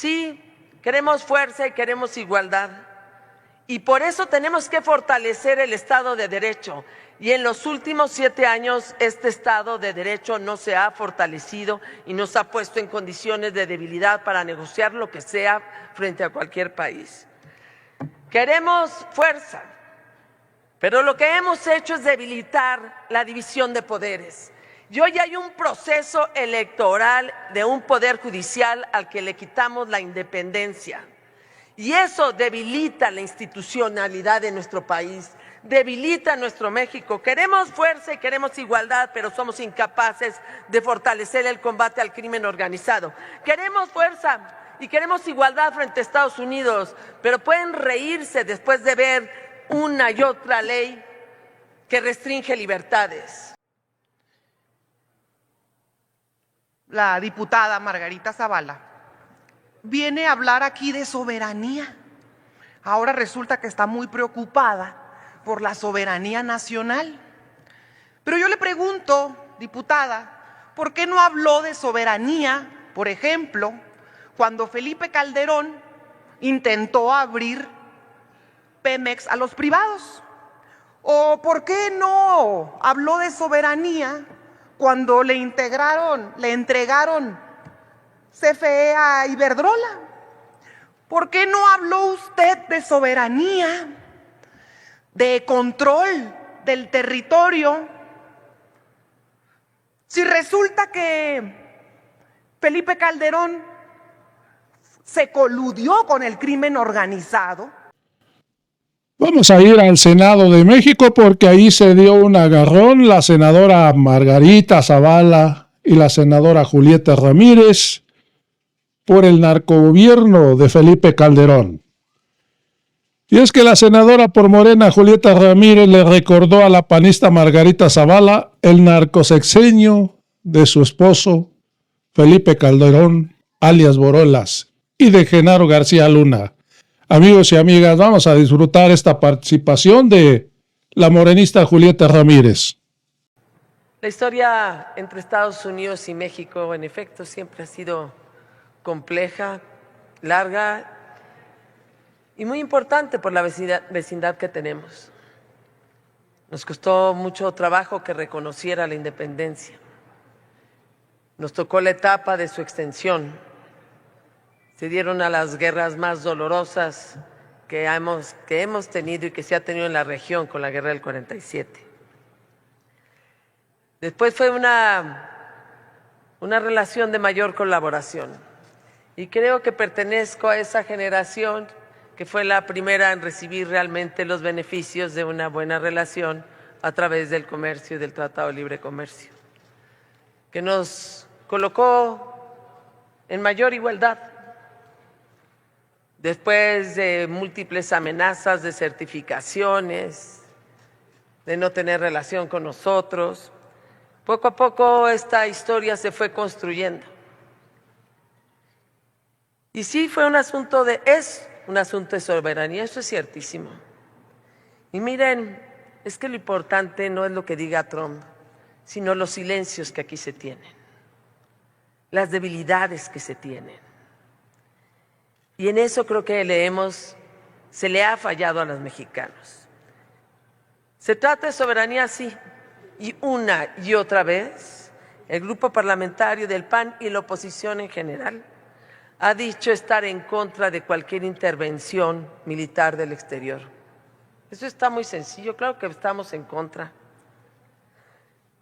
Sí, queremos fuerza y queremos igualdad. Y por eso tenemos que fortalecer el Estado de Derecho. Y en los últimos 7 años este Estado de Derecho no se ha fortalecido y nos ha puesto en condiciones de debilidad para negociar lo que sea frente a cualquier país. Queremos fuerza, pero lo que hemos hecho es debilitar la división de poderes. Y hoy hay un proceso electoral de un poder judicial al que le quitamos la independencia. Y eso debilita la institucionalidad de nuestro país, debilita nuestro México. Queremos fuerza y queremos igualdad, pero somos incapaces de fortalecer el combate al crimen organizado. Queremos fuerza y queremos igualdad frente a Estados Unidos, pero pueden reírse después de ver una y otra ley que restringe libertades. La diputada Margarita Zavala viene a hablar aquí de soberanía. Ahora resulta que está muy preocupada por la soberanía nacional. Pero yo le pregunto, diputada, ¿por qué no habló de soberanía, por ejemplo, cuando Felipe Calderón intentó abrir Pemex a los privados? ¿O por qué no habló de soberanía cuando le entregaron CFE a Iberdrola? ¿Por qué no habló usted de soberanía, de control del territorio? Si resulta que Felipe Calderón se coludió con el crimen organizado. Vamos a ir al Senado de México porque ahí se dio un agarrón la senadora Margarita Zavala y la senadora Julieta Ramírez por el narcogobierno de Felipe Calderón. Y es que la senadora por Morena, Julieta Ramírez, le recordó a la panista Margarita Zavala el narcosexenio de su esposo Felipe Calderón, alias Borolas, y de Genaro García Luna. Amigos y amigas, vamos a disfrutar esta participación de la morenista Julieta Ramírez. La historia entre Estados Unidos y México, en efecto, siempre ha sido compleja, larga y muy importante por la vecindad que tenemos. Nos costó mucho trabajo que reconociera la independencia. Nos tocó la etapa de su extensión. Se dieron a las guerras más dolorosas que hemos tenido y que se ha tenido en la región con la guerra del 47. Después fue una relación de mayor colaboración y creo que pertenezco a esa generación que fue la primera en recibir realmente los beneficios de una buena relación a través del comercio y del Tratado de Libre Comercio, que nos colocó en mayor igualdad. Después de múltiples amenazas de certificaciones, de no tener relación con nosotros, poco a poco esta historia se fue construyendo. Y sí, es un asunto de soberanía, eso es ciertísimo. Y miren, es que lo importante no es lo que diga Trump, sino los silencios que aquí se tienen, las debilidades que se tienen. Y en eso creo que se le ha fallado a los mexicanos. Se trata de soberanía, sí, y una y otra vez el grupo parlamentario del PAN y la oposición en general ha dicho estar en contra de cualquier intervención militar del exterior. Eso está muy sencillo, claro que estamos en contra.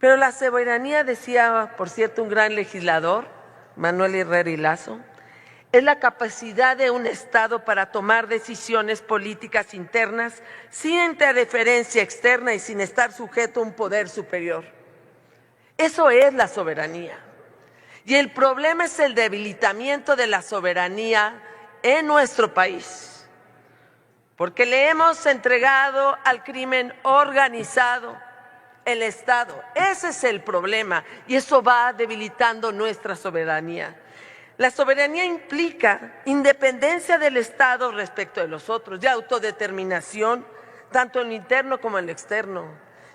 Pero la soberanía, decía, por cierto, un gran legislador, Manuel Herrera y Lazo, es la capacidad de un Estado para tomar decisiones políticas internas sin interferencia externa y sin estar sujeto a un poder superior. Eso es la soberanía. Y el problema es el debilitamiento de la soberanía en nuestro país, porque le hemos entregado al crimen organizado el Estado. Ese es el problema y eso va debilitando nuestra soberanía. La soberanía implica independencia del Estado respecto de los otros, de autodeterminación, tanto en lo interno como en lo externo.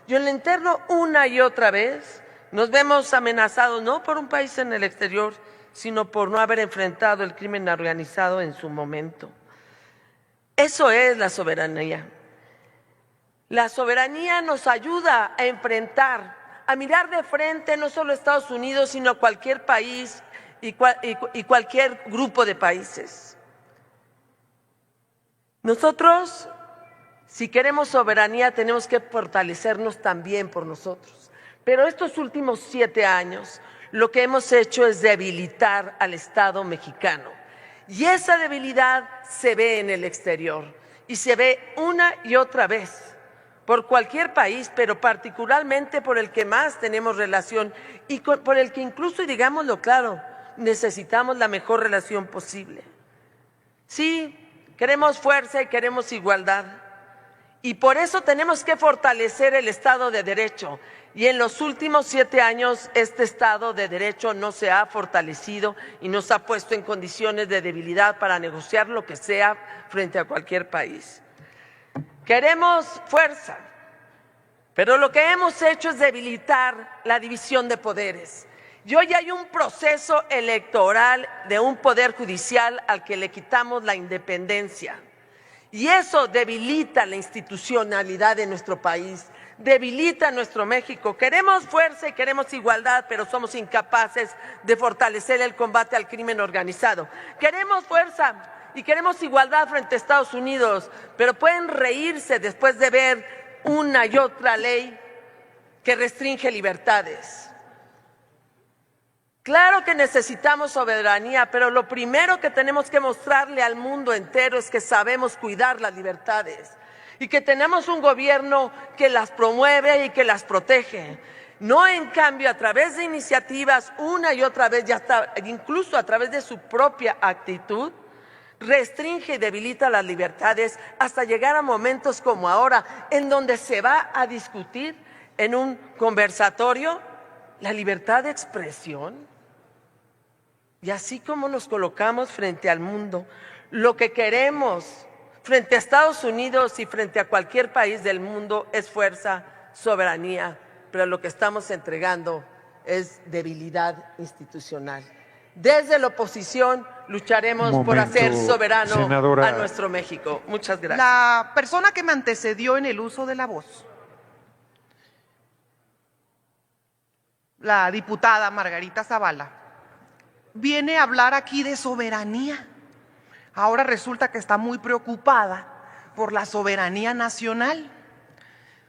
Y en lo interno, una y otra vez, nos vemos amenazados no por un país en el exterior, sino por no haber enfrentado el crimen organizado en su momento. Eso es la soberanía. La soberanía nos ayuda a enfrentar, a mirar de frente no solo a Estados Unidos, sino a cualquier país y cualquier grupo de países. Nosotros, si queremos soberanía, tenemos que fortalecernos también por nosotros. Pero estos últimos 7 años, lo que hemos hecho es debilitar al Estado mexicano. Y esa debilidad se ve en el exterior y se ve una y otra vez por cualquier país, pero particularmente por el que más tenemos relación y por el que incluso, y digámoslo claro, necesitamos la mejor relación posible. Sí, queremos fuerza y queremos igualdad. Y por eso tenemos que fortalecer el Estado de Derecho. Y en los últimos 7 años este Estado de Derecho no se ha fortalecido y nos ha puesto en condiciones de debilidad para negociar lo que sea frente a cualquier país. Queremos fuerza, pero lo que hemos hecho es debilitar la división de poderes. Y hoy hay un proceso electoral de un poder judicial al que le quitamos la independencia. Y eso debilita la institucionalidad de nuestro país, debilita nuestro México. Queremos fuerza y queremos igualdad, pero somos incapaces de fortalecer el combate al crimen organizado. Queremos fuerza y queremos igualdad frente a Estados Unidos, pero pueden reírse después de ver una y otra ley que restringe libertades. Claro que necesitamos soberanía, pero lo primero que tenemos que mostrarle al mundo entero es que sabemos cuidar las libertades y que tenemos un gobierno que las promueve y que las protege. No, en cambio, a través de iniciativas, una y otra vez, ya está, incluso a través de su propia actitud, restringe y debilita las libertades hasta llegar a momentos como ahora, en donde se va a discutir en un conversatorio la libertad de expresión. Y así como nos colocamos frente al mundo, lo que queremos frente a Estados Unidos y frente a cualquier país del mundo es fuerza, soberanía, pero lo que estamos entregando es debilidad institucional. Desde la oposición lucharemos por hacer soberano senadora. a nuestro México. Muchas gracias. La persona que me antecedió en el uso de la voz, la diputada Margarita Zavala, viene a hablar aquí de soberanía. Ahora resulta que está muy preocupada por la soberanía nacional.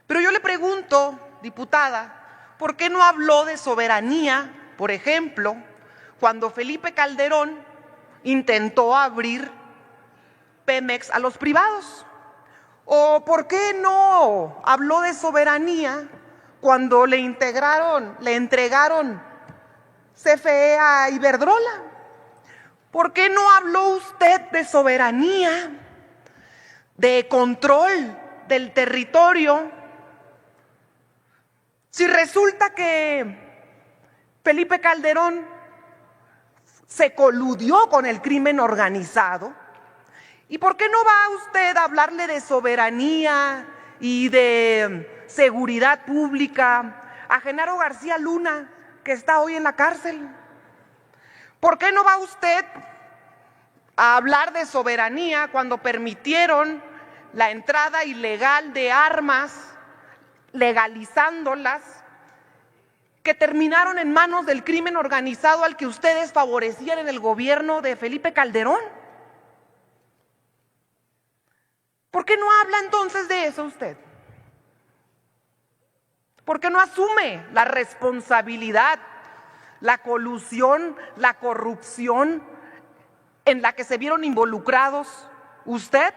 Pero yo le pregunto, diputada, ¿por qué no habló de soberanía, por ejemplo, cuando Felipe Calderón intentó abrir Pemex a los privados? ¿O por qué no habló de soberanía cuando le entregaron CFE a Iberdrola? ¿Por qué no habló usted de soberanía, de control del territorio? Si resulta que Felipe Calderón se coludió con el crimen organizado, ¿y por qué no va usted a hablarle de soberanía y de seguridad pública a Genaro García Luna, que está hoy en la cárcel? ¿Por qué no va usted a hablar de soberanía cuando permitieron la entrada ilegal de armas, legalizándolas, que terminaron en manos del crimen organizado al que ustedes favorecían en el gobierno de Felipe Calderón? ¿Por qué no habla entonces de eso usted? ¿Por qué no asume la responsabilidad, la colusión, la corrupción en la que se vieron involucrados usted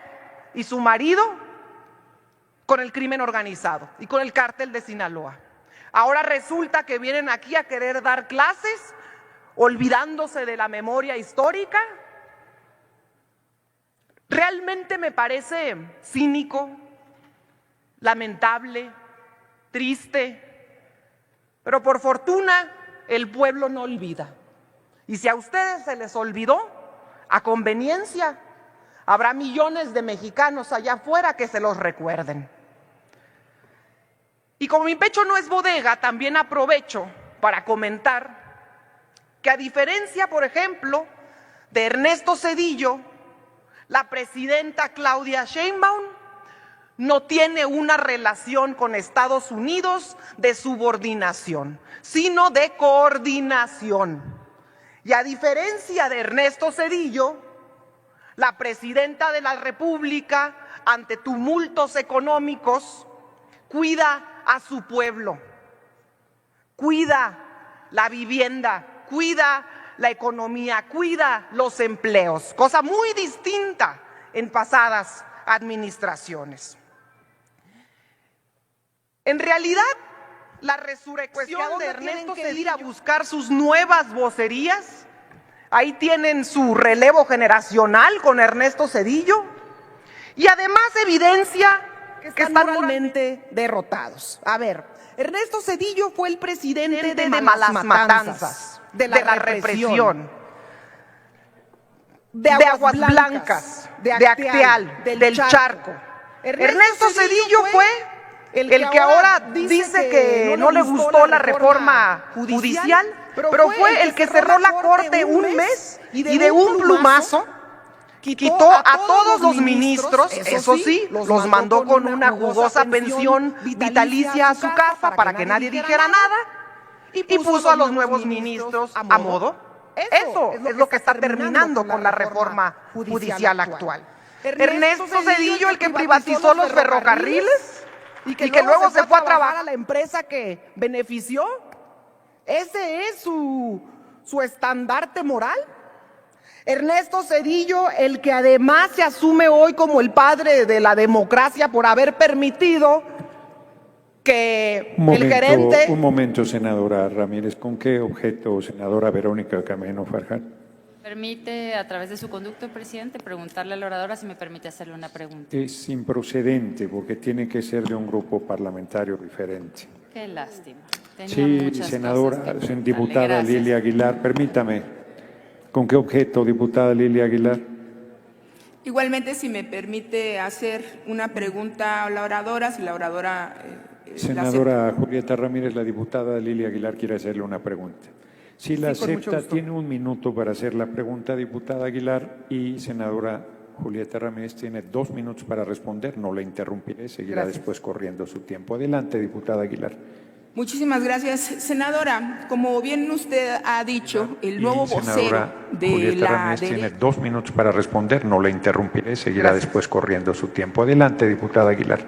y su marido con el crimen organizado y con el cártel de Sinaloa? Ahora resulta que vienen aquí a querer dar clases, olvidándose de la memoria histórica. Realmente me parece cínico, lamentable, triste, pero por fortuna el pueblo no olvida. Y si a ustedes se les olvidó, a conveniencia, habrá millones de mexicanos allá afuera que se los recuerden. Y como mi pecho no es bodega, también aprovecho para comentar que a diferencia, por ejemplo, de Ernesto Zedillo, la presidenta Claudia Sheinbaum no tiene una relación con Estados Unidos de subordinación, sino de coordinación. Y a diferencia de Ernesto Zedillo, la presidenta de la República, ante tumultos económicos, cuida a su pueblo, cuida la vivienda, cuida la economía, cuida los empleos, cosa muy distinta en pasadas administraciones. En realidad, la resurrección de Ernesto Zedillo a buscar sus nuevas vocerías, ahí tienen su relevo generacional con Ernesto Zedillo, y además evidencia que están moralmente derrotados. A ver, Ernesto Zedillo fue el presidente de malas matanzas, de la represión, de Aguas Blancas, de Acteal, del Charco. Ernesto Zedillo fue el que ahora dice que no le gustó la reforma judicial, pero fue el que cerró la corte un mes y de un plumazo quitó a todos los ministros, eso sí, los mandó con una jugosa pensión vitalicia a su casa para que nadie dijera nada y puso a los nuevos ministros a modo. Eso es lo que está terminando con la reforma judicial actual. Ernesto Zedillo, el que privatizó los ferrocarriles y que luego se fue a trabajar a la empresa que benefició, ese es su estandarte moral. Ernesto Zedillo, el que además se asume hoy como el padre de la democracia por haber permitido que el gerente... Un momento, senadora Ramírez. ¿Con qué objeto, senadora Verónica Camaño Farjat? Permite, a través de su conducto, presidente, preguntarle a la oradora si me permite hacerle una pregunta. Es improcedente porque tiene que ser de un grupo parlamentario diferente. Qué lástima. Tenía Sí, muchas senadora, cosas que preguntarle. diputada Gracias. Lilia Aguilar, permítame. ¿Con qué objeto, diputada Lilia Aguilar? Igualmente, si me permite hacer una pregunta a la oradora, si la oradora... Senadora Julieta Ramírez, la diputada Lilia Aguilar quiere hacerle una pregunta. Si la acepta, tiene un minuto para hacer la pregunta, diputada Aguilar, y senadora Julieta Ramírez tiene 2 minutos para responder. No la interrumpiré, seguirá después corriendo su tiempo. Adelante, diputada Aguilar. Muchísimas gracias, senadora. Como bien usted ha dicho, el nuevo vocero de Julieta la Ramírez tiene 2 minutos para responder. No la interrumpiré, seguirá después corriendo su tiempo. Adelante, diputada Aguilar.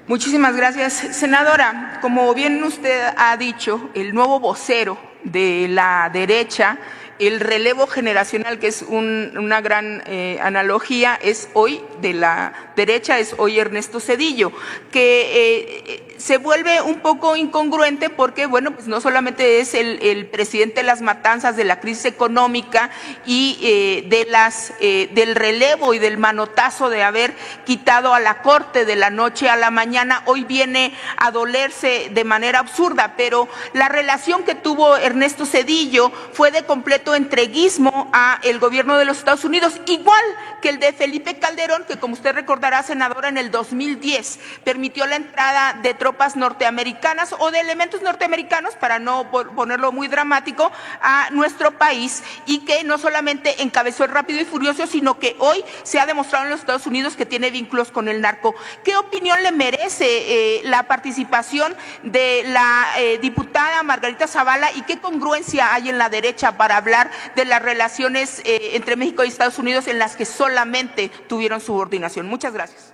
Muchísimas gracias, senadora. Como bien usted ha dicho, el nuevo vocero de la derecha, el relevo generacional, que es una gran analogía, es hoy de la derecha, es hoy Ernesto Zedillo, que se vuelve un poco incongruente porque, bueno, pues no solamente es el presidente de las matanzas, de la crisis económica y del relevo y del manotazo de haber quitado a la corte de la noche a la mañana, hoy viene a dolerse de manera absurda, pero la relación que tuvo Ernesto Zedillo fue de completo entreguismo a el gobierno de los Estados Unidos, igual que el de Felipe Calderón, que como usted recordará, senadora, en el 2010 permitió la entrada de tropas norteamericanas o de elementos norteamericanos, para no ponerlo muy dramático, a nuestro país, y que no solamente encabezó el Rápido y Furioso, sino que hoy se ha demostrado en los Estados Unidos que tiene vínculos con el narco. ¿Qué opinión le merece la participación de la diputada Margarita Zavala y qué congruencia hay en la derecha para hablar de las relaciones entre México y Estados Unidos en las que solamente tuvieron subordinación? Muchas gracias.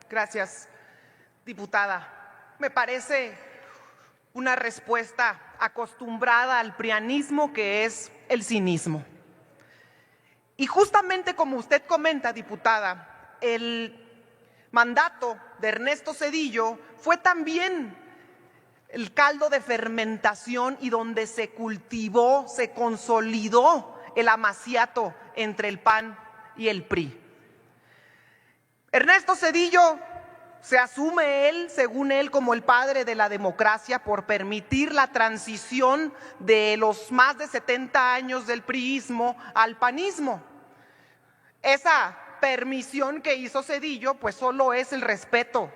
Gracias, diputada. Me parece una respuesta acostumbrada al prianismo, que es el cinismo. Y justamente como usted comenta, diputada, el mandato de Ernesto Zedillo fue también el caldo de fermentación y donde se cultivó, se consolidó el amaciato entre el PAN y el PRI. Ernesto Zedillo se asume según él, como el padre de la democracia por permitir la transición de los más de 70 años del priismo al panismo. Esa permisión que hizo Zedillo, pues solo es el respeto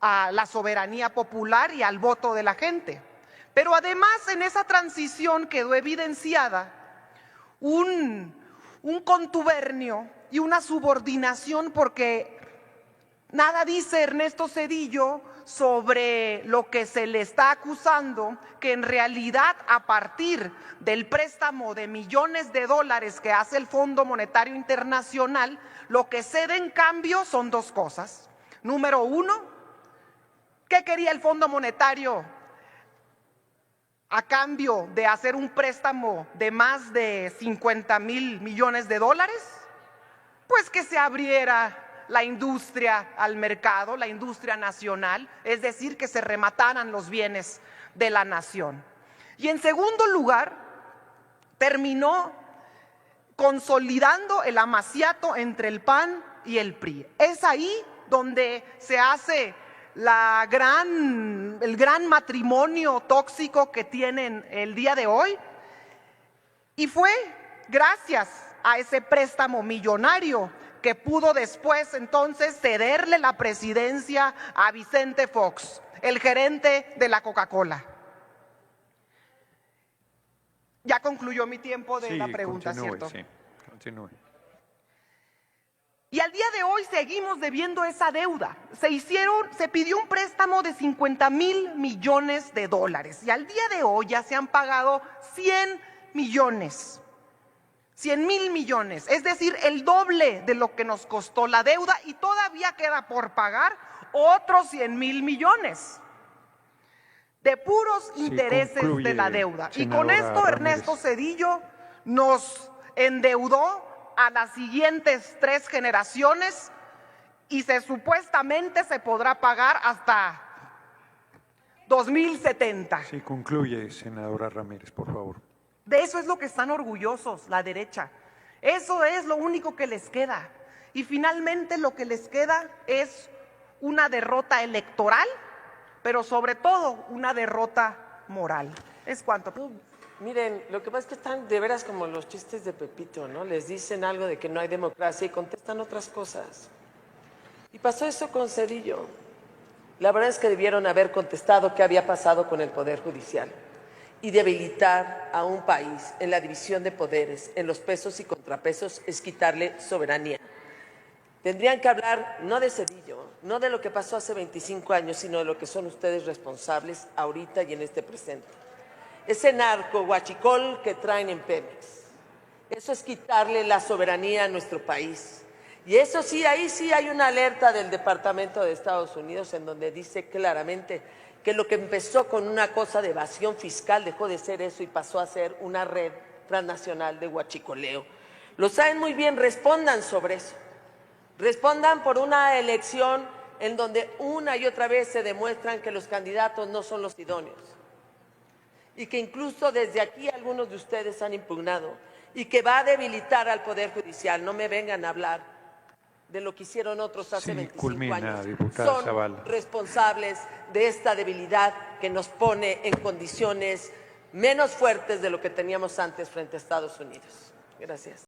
a la soberanía popular y al voto de la gente. Pero además en esa transición quedó evidenciada un contubernio y una subordinación, porque nada dice Ernesto Zedillo sobre lo que se le está acusando, que en realidad a partir del préstamo de millones de dólares que hace el Fondo Monetario Internacional, lo que cede en cambio son dos cosas. Número uno, ¿qué quería el Fondo Monetario a cambio de hacer un préstamo de más de 50,000 millones de dólares? Pues que se abriera la industria al mercado, la industria nacional, es decir, que se remataran los bienes de la nación. Y en segundo lugar, terminó consolidando el amaciato entre el PAN y el PRI. Es ahí donde se hace el gran matrimonio tóxico que tienen el día de hoy, y fue gracias a ese préstamo millonario que pudo después entonces cederle la presidencia a Vicente Fox, el gerente de la Coca-Cola. Ya concluyó mi tiempo de la pregunta, ¿cierto? Sí, continúe. Y al día de hoy seguimos debiendo esa deuda. Se pidió un préstamo de 50,000 millones de dólares y al día de hoy ya se han pagado 100 millones. 100,000 millones, es decir, el doble de lo que nos costó la deuda, y todavía queda por pagar otros 100,000 millones de puros intereses de la deuda. Y con esto Ernesto Zedillo nos endeudó a las siguientes 3 generaciones y supuestamente se podrá pagar hasta 2070. Sí, concluye, senadora Ramírez, por favor. De eso es lo que están orgullosos la derecha. Eso es lo único que les queda. Y finalmente lo que les queda es una derrota electoral, pero sobre todo una derrota moral. Es cuanto. Miren, lo que pasa es que están de veras como los chistes de Pepito, ¿no? Les dicen algo de que no hay democracia y contestan otras cosas. Y pasó eso con Zedillo. La verdad es que debieron haber contestado qué había pasado con el Poder Judicial y debilitar a un país en la división de poderes, en los pesos y contrapesos, es quitarle soberanía. Tendrían que hablar no de Zedillo, no de lo que pasó hace 25 años, sino de lo que son ustedes responsables ahorita y en este presente. Ese narco huachicol que traen en Pemex, eso es quitarle la soberanía a nuestro país. Y eso sí, ahí sí hay una alerta del Departamento de Estados Unidos en donde dice claramente que lo que empezó con una cosa de evasión fiscal dejó de ser eso y pasó a ser una red transnacional de huachicoleo. Lo saben muy bien, respondan sobre eso. Respondan por una elección en donde una y otra vez se demuestran que los candidatos no son los idóneos y que incluso desde aquí algunos de ustedes han impugnado y que va a debilitar al Poder Judicial. No me vengan a hablar de lo que hicieron otros hace 25 años. Son Zavala. Responsables de esta debilidad que nos pone en condiciones menos fuertes de lo que teníamos antes frente a Estados Unidos. Gracias.